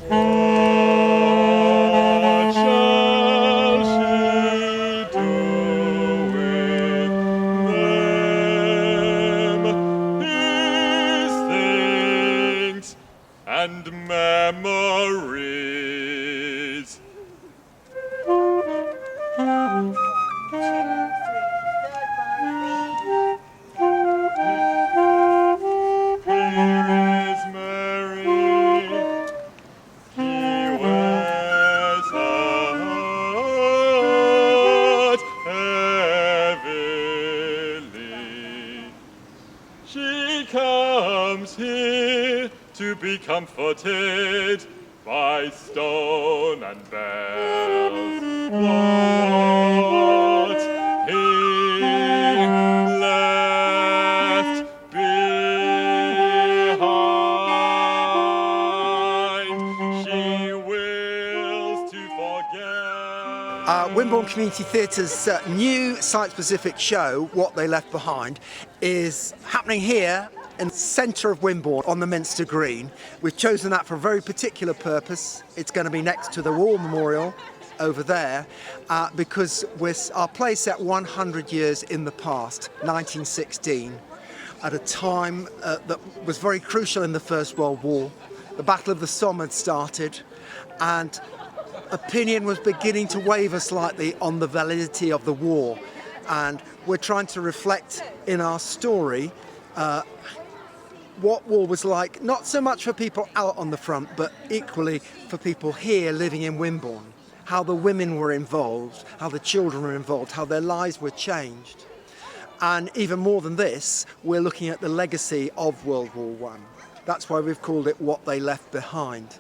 What shall she do with them? His things and memories. She comes here to be comforted by stone and bells. What he left behind, she wills to forget. Wimborne Community Theatre's new site-specific show, What They Left Behind, is happening here in the centre of Wimborne on the Minster Green. We've chosen that for a very particular purpose. It's going to be next to the War Memorial over there because our play set 100 years in the past, 1916, at a time that was very crucial in the First World War. The Battle of the Somme had started and opinion was beginning to waver slightly on the validity of the war, and we're trying to reflect in our story what war was like, not so much for people out on the front, but equally for people here living in Wimborne, how the women were involved, how the children were involved, how their lives were changed. And even more than this, we're looking at the legacy of World War I. That's why we've called it What They Left Behind.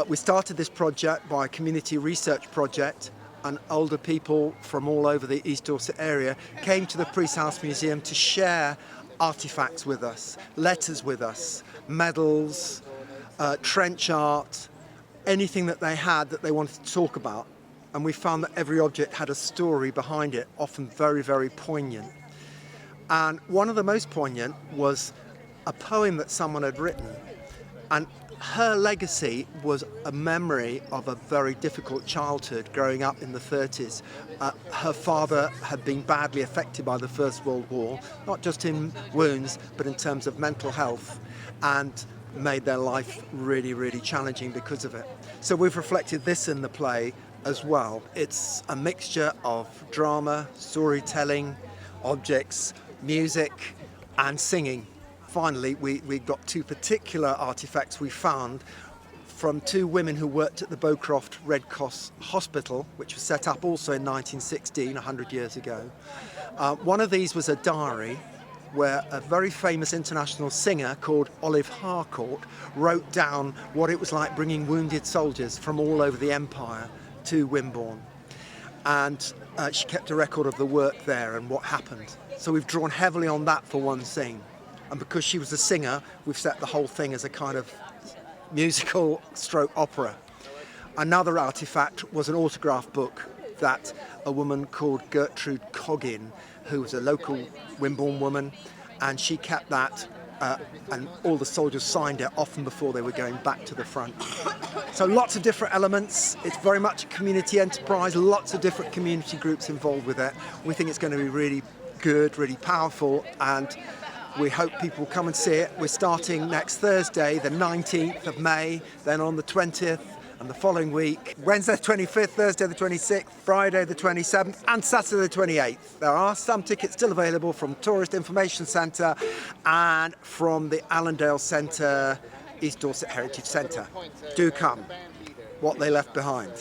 We started this project by a community research project, and older people from all over the East Dorset area came to the Priest House Museum to share artefacts with us, letters with us, medals, trench art, anything that they had that they wanted to talk about. And we found that every object had a story behind it, often very, very poignant. And one of the most poignant was a poem that someone had written. And her legacy was a memory of a very difficult childhood growing up in the 30s. Her father had been badly affected by the First World War, not just in wounds, but in terms of mental health, and made their life really, really challenging because of it. So we've reflected this in the play as well. It's a mixture of drama, storytelling, objects, music, and singing. Finally, we got two particular artefacts we found from two women who worked at the Bowcroft Red Cross Hospital, which was set up also in 1916, 100 years ago. One of these was a diary where a very famous international singer called Olive Harcourt wrote down what it was like bringing wounded soldiers from all over the empire to Wimborne. And she kept a record of the work there and what happened. So we've drawn heavily on that for one scene. And because she was a singer, we've set the whole thing as a kind of musical stroke opera. Another artifact was an autograph book that a woman called Gertrude Coggin, who was a local Wimborne woman, and she kept that, and all the soldiers signed it often before they were going back to the front. So lots of different elements. It's very much a community enterprise, lots of different community groups involved with it. We think it's going to be really good, really powerful, and we hope people will come and see it. We're starting next Thursday, the 19th of May, then on the 20th, and the following week, Wednesday the 25th, Thursday the 26th, Friday the 27th, and Saturday the 28th. There are some tickets still available from Tourist Information Centre and from the Allendale Centre, East Dorset Heritage Centre. Do come. What They Left Behind.